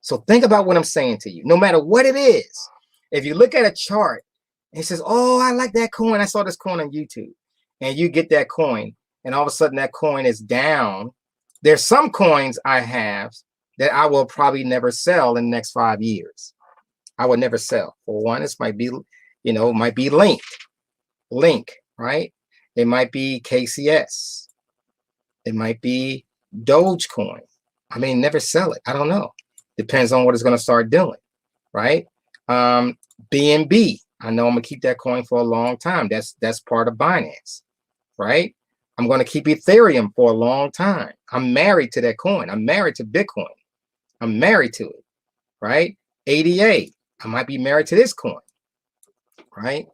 So think about what I'm saying to you. No matter what it is, if you look at a chart and it says, oh, I like that coin. I saw this coin on YouTube. And you get that coin, and all of a sudden that coin is down. There's some coins I have that I will probably never sell in the next 5 years. I would never sell. For one, this might be, might be Link, right? It might be KCS. It might be Dogecoin. I mean, never sell it. I don't know. Depends on what it's going to start doing, right? BNB. I know I'm going to keep that coin for a long time. That's part of Binance, right? I'm going to keep Ethereum for a long time. I'm married to that coin. I'm married to Bitcoin. I'm married to it, right? ADA. I might be married to this coin, right?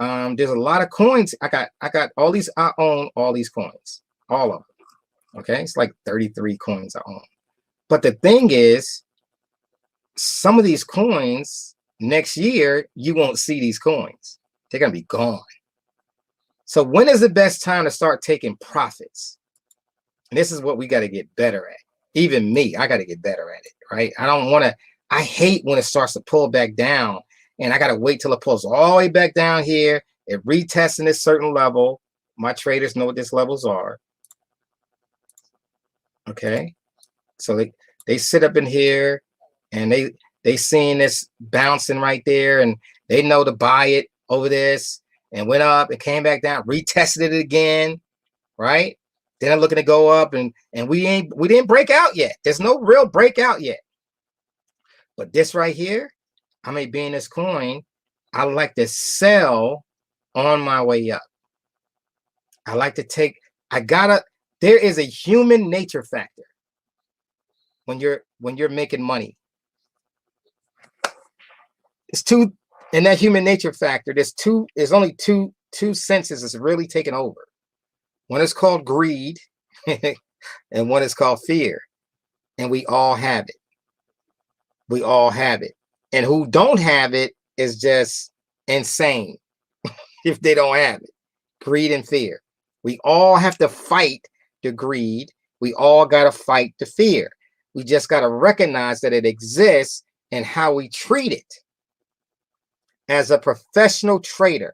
There's a lot of coins. I got all these. I own all these coins, all of them. Okay, it's like 33 coins I own. But the thing is, some of these coins next year you won't see these coins. They're gonna be gone. So when is the best time to start taking profits? And this is what we got to get better at. Even me, I got to get better at it, right? I hate when it starts to pull back down and I got to wait till it pulls all the way back down here. It retests in this certain level. My traders know what these levels are. Okay. So they sit up in here and they seeing this bouncing right there and they know to buy it over this and went up and came back down, retested it again, right? Then I'm looking to go up and we didn't break out yet. There's no real breakout yet. But this right here, I may be in this coin. I like to sell on my way up. I like to take, there is a human nature factor when you're making money. It's two, in that human nature factor, there's only two senses that's really taken over. One is called greed and one is called fear. And we all have it. We all have it. And who don't have it is just insane if they don't have it. Greed and fear. We all have to fight the greed. We all got to fight the fear. We just got to recognize that it exists and how we treat it. As a professional trader,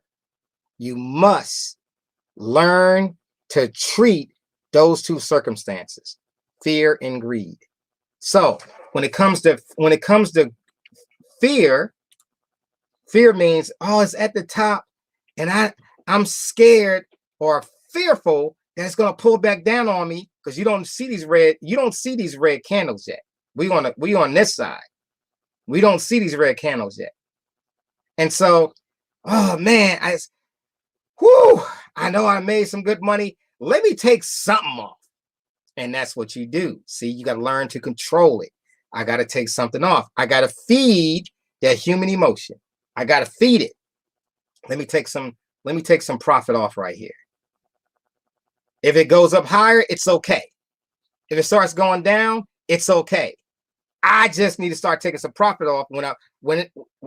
you must learn to treat those two circumstances, fear and greed. So when it comes to fear means, oh, it's at the top and I'm scared or fearful that it's going to pull back down on me because you don't see these red candles yet. We on this side. We don't see these red candles yet. And so, oh man, I know I made some good money. Let me take something off. And that's what you do. See, you got to learn to control it. I got to take something off. I got to feed that human emotion. I got to feed it. Let me take some profit off right here. If it goes up higher, it's okay. If it starts going down, it's okay. I just need to start taking some profit off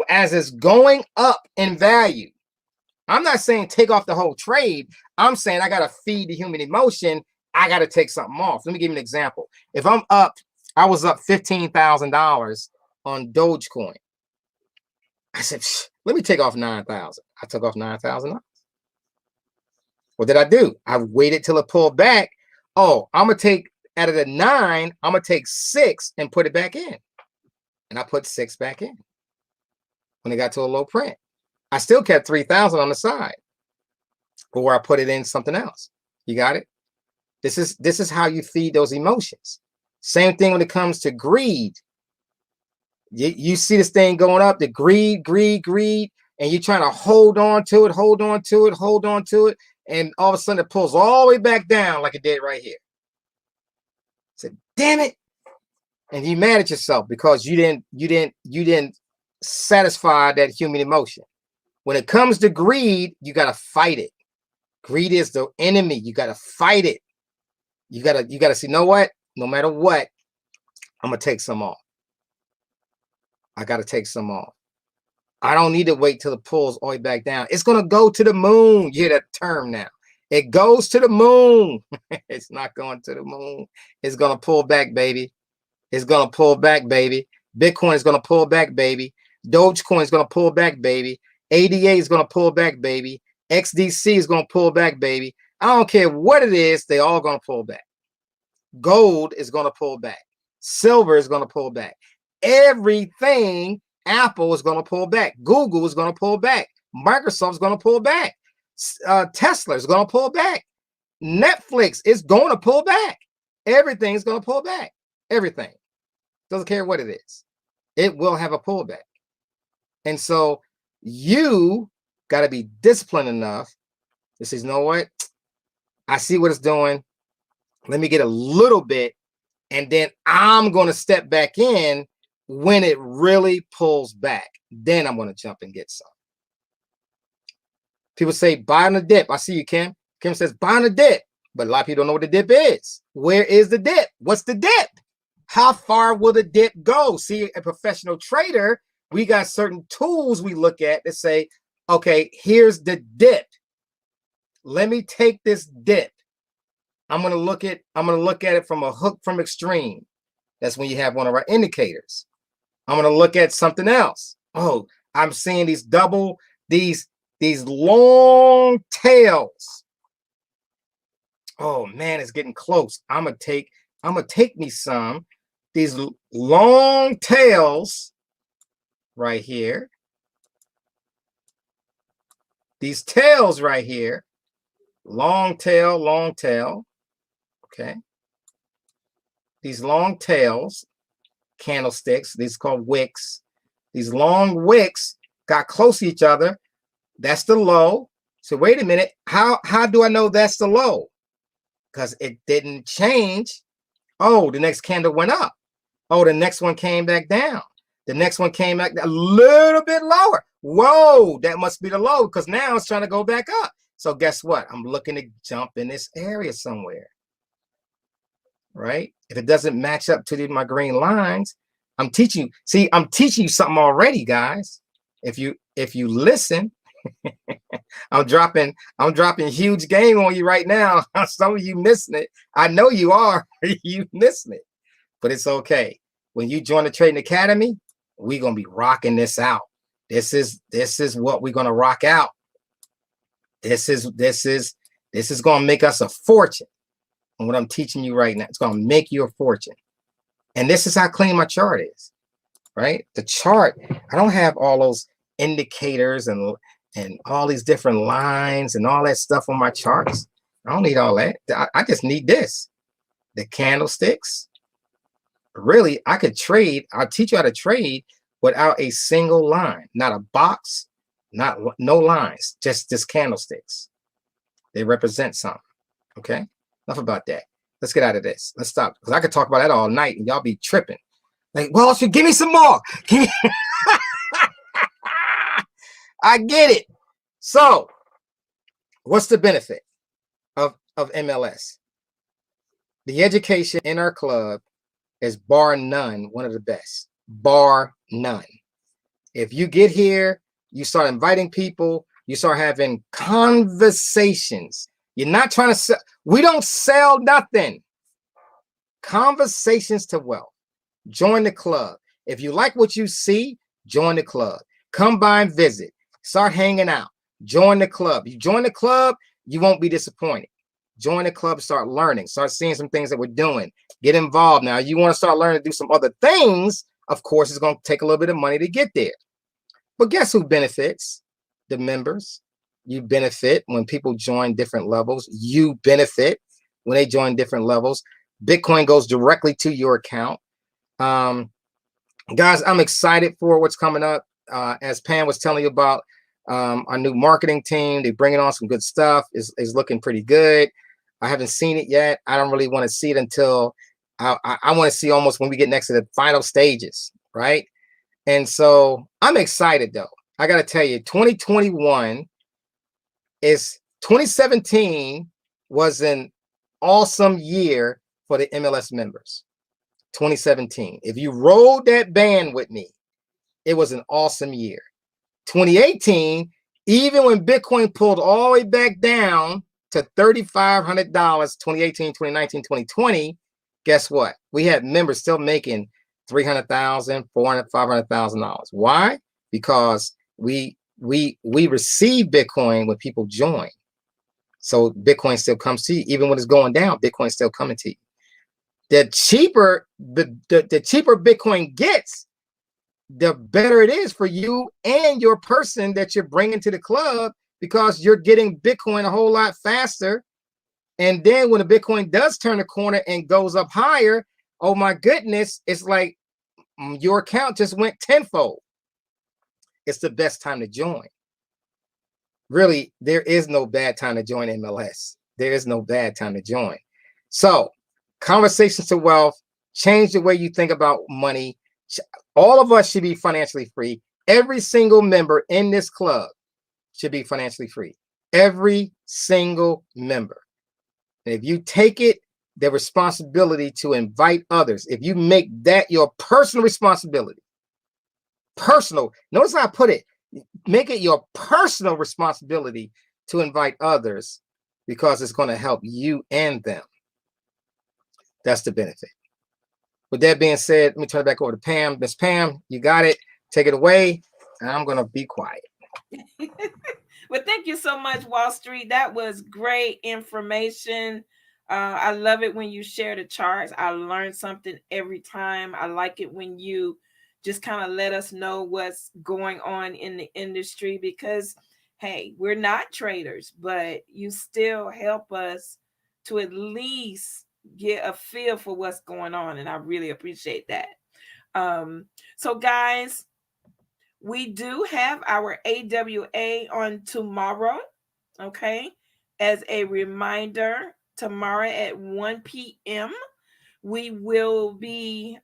as it's going up in value. I'm not saying take off the whole trade. I'm saying I got to feed the human emotion. I got to take something off. Let me give you an example. If I was up $15,000 on Dogecoin. I said, let me take off 9,000. I took off $9,000. What did I do? I waited till it pulled back. Oh, I'm going to take out of the 9, I'm going to take 6 and put it back in. And I put 6 back in when it got to a low print. I still kept 3,000 on the side, but where I put it in something else. You got it? This is how you feed those emotions. Same thing when it comes to greed. You see this thing going up, the greed, and you're trying to hold on to it, and all of a sudden it pulls all the way back down like it did right here. I said, damn it. And you're mad at yourself because you didn't satisfy that human emotion. When it comes to greed, you got to fight it. Greed is the enemy. You got to fight it. You got to see, you know what? No matter what, I'm going to take some off. I got to take some off. I don't need to wait till it pulls all the way back down. It's going to go to the moon. You hear that term now. It goes to the moon. It's not going to the moon. It's going to pull back, baby. It's going to pull back, baby. Bitcoin is going to pull back, baby. Dogecoin is going to pull back, baby. ADA is going to pull back, baby. XDC is going to pull back, baby. I don't care what it is. They all going to pull back. Gold is going to pull back. Silver is going to pull back. Everything, Apple is going to pull back. Google is going to pull back. Microsoft is going to pull back. Tesla is going to pull back. Netflix is going to pull back. Everything is going to pull back. Everything. Doesn't care what it is. It will have a pullback. And so you got to be disciplined enough to say, you know what? I see what it's doing. Let me get a little bit, and then I'm going to step back in when it really pulls back. Then I'm going to jump and get some. People say, buy on the dip. I see you, Kim. Kim says, buy on the dip. But a lot of people don't know what the dip is. Where is the dip? What's the dip? How far will the dip go? See, a professional trader, we got certain tools we look at that say, okay, here's the dip. Let me take this dip. I'm gonna look at it from a hook from extreme. That's when you have one of our indicators. I'm gonna look at something else. Oh, I'm seeing these long tails. Oh man, it's getting close. I'm gonna take me some these long tails right here. These tails right here. Long tail, long tail. Okay. These long tails, candlesticks, these are called wicks. These long wicks got close to each other. That's the low. So wait a minute. How do I know that's the low? Because it didn't change. Oh, the next candle went up. Oh, the next one came back down. The next one came back a little bit lower. Whoa, that must be the low because now it's trying to go back up. So guess what? I'm looking to jump in this area somewhere. Right? If it doesn't match up to my green lines, I'm teaching you. See, I'm teaching you something already, guys. If you listen, I'm dropping huge game on you right now. Some of you missing it. I know you are. You missing it. But it's okay. When you join the Trading Academy, we're gonna be rocking this out. This is what we're gonna rock out. This is gonna make us a fortune. And what I'm teaching you right now, it's gonna make you a fortune. And this is how clean my chart is, right? The chart, I don't have all those indicators and all these different lines and all that stuff on my charts. I don't need all that. I just need this. The candlesticks. Really, I could trade. I'll teach you how to trade without a single line, not a box, no lines, just candlesticks. They represent something. Okay, enough about that. Let's get out of this. Let's stop because I could talk about that all night and y'all be tripping. Like, well, give me some more. I get it. So, what's the benefit of MLS? The education in our club is bar none one of the best. Bar none. If you get here, you start inviting people, you start having conversations. You're not trying to sell. We don't sell nothing. Conversations to wealth. Join the club. If you like what you see, join the club. Come by and visit. Start hanging out. Join the club. You join the club, you won't be disappointed. Join the club, start learning, start seeing some things that we're doing. Get involved. Now, you want to start learning to do some other things. Of course, it's going to take a little bit of money to get there. But guess who benefits? The members. You benefit when people join different levels. You benefit when they join different levels. Bitcoin goes directly to your account. Guys, I'm excited for what's coming up. As Pam was telling you about our new marketing team, they're bringing on some good stuff. Is looking pretty good. I haven't seen it yet. I don't really want to see it until I want to see almost when we get next to the final stages, right? And so I'm excited though. I got to tell you, 2017 was an awesome year for the MLS members. 2017. If you rode that band with me, it was an awesome year. 2018, even when Bitcoin pulled all the way back down to $3,500, 2018, 2019, 2020, guess what? We had members still making $300,000, $400,000, $500,000. Why? Because we receive Bitcoin when people join. So Bitcoin still comes to you. Even when it's going down, Bitcoin's still coming to you. The cheaper the cheaper Bitcoin gets, the better it is for you and your person that you're bringing to the club, because you're getting Bitcoin a whole lot faster. And then when the Bitcoin does turn the corner and goes up higher, oh my goodness, it's like your account just went tenfold. It's the best time to join. Really, there is no bad time to join MLS. There is no bad time to join. So, Conversations to Wealth, change the way you think about money. All of us should be financially free. Every single member in this club should be financially free. Every single member. And if you take it, the responsibility to invite others, if you make that your personal responsibility, personal, notice how I put it, make it your personal responsibility to invite others, because it's going to help you and them. That's the benefit. With that being said, let me turn it back over to Pam. Miss Pam, you got it. Take it away. And I'm going to be quiet. Well, thank you so much, Wallstreet. That was great information. I love it when you share the charts. I learn something every time. I like it when you just kind of let us know what's going on in the industry, because, hey, we're not traders, but you still help us to at least get a feel for what's going on. And I really appreciate that. So, guys, we do have our AWA on tomorrow, okay? As a reminder, tomorrow at 1 p.m., we will be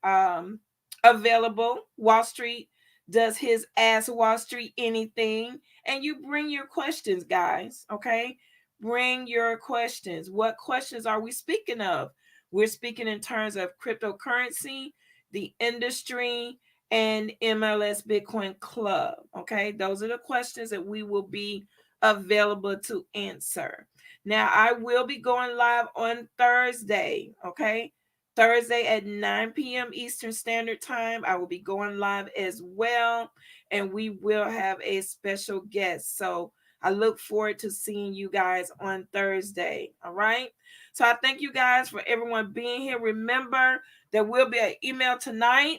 available. Wallstreet does his Ask Wallstreet Anything, and you bring your questions, guys, okay? Bring your questions. What questions are we speaking of? We're speaking in terms of cryptocurrency, the industry, and MLS Bitcoin Club. Okay, those are the questions that we will be available to answer. Now, I will be going live on Thursday. Okay, Thursday at 9 p.m. Eastern Standard Time. I will be going live as well, and we will have a special guest. So I look forward to seeing you guys on Thursday. All right. So I thank you guys for everyone being here. Remember, there will be an email tonight,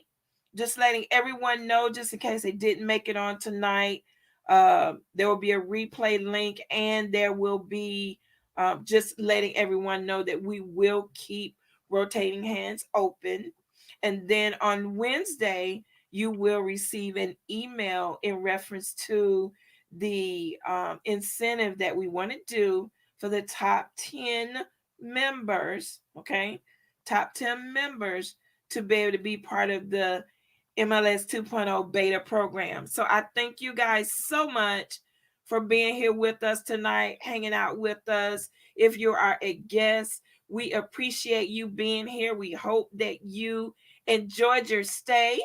just letting everyone know, just in case they didn't make it on tonight. There will be a replay link, and there will be just letting everyone know that we will keep rotating hands open. And then on Wednesday, you will receive an email in reference to the incentive that we want to do for the top 10 members, okay? Top 10 members to be able to be part of the MLS 2.0 beta program. So I thank you guys so much for being here with us tonight, hanging out with us. If you are a guest, we appreciate you being here. We hope that you enjoyed your stay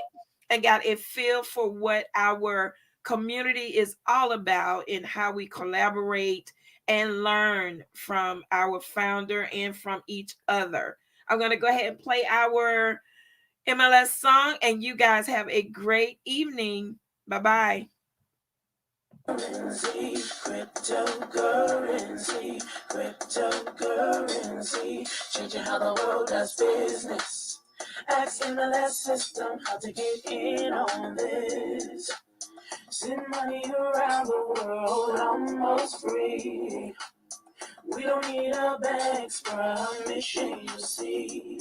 and got a feel for what our community is all about and how we collaborate and learn from our founder and from each other. I'm going to go ahead and play our MLS song, and you guys have a great evening. Bye-bye. Cryptocurrency, changing how the world does business. Ask MLS system how to get in on this. Send money around the world almost free. We don't need a bank's permission, you see.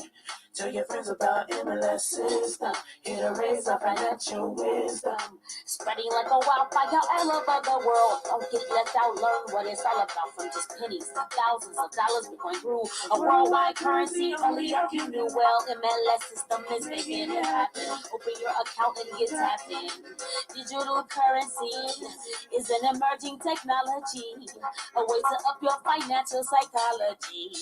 Tell your friends about MLS system. Here to raise our financial wisdom. Spreading like a wildfire all over the world. Don't get left out, learn what it's all about. From just pennies to thousands of dollars, Bitcoin grew a worldwide currency. Only if you knew well, MLS system is making it happen. Open your account and get tapped in. Digital currency is an emerging technology, a way to up your financial psychology.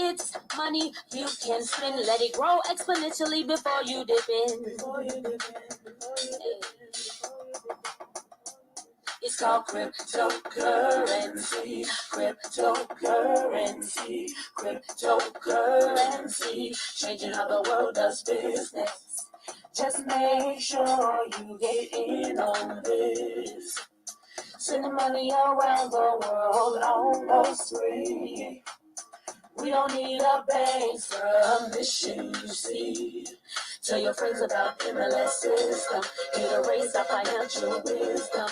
It's money you can spend. Let it grow exponentially before you dip in. It's called cryptocurrency, cryptocurrency, cryptocurrency, changing how the world does business. Just make sure you get in on this. Sending money around the world almost free. We don't need a bank's permission, you see. Tell your friends about MLS system. It'll raise our financial wisdom.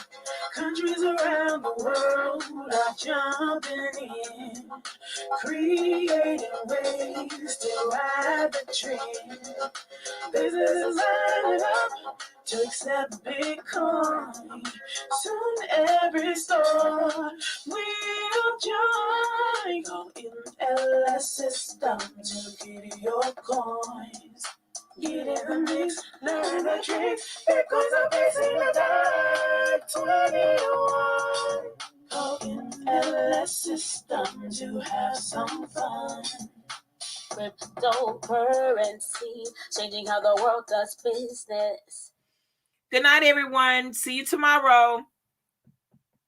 Countries around the world are jumping in, creating ways to ride the trend. Businesses lining up to accept Bitcoin. Soon every store will join. Call MLS system to get your coins. Get in the mix, learn the tricks. Bitcoins are facing the dark 21. Call MLS system to have some fun. Cryptocurrency, changing how the world does business. Good night, everyone. See you tomorrow.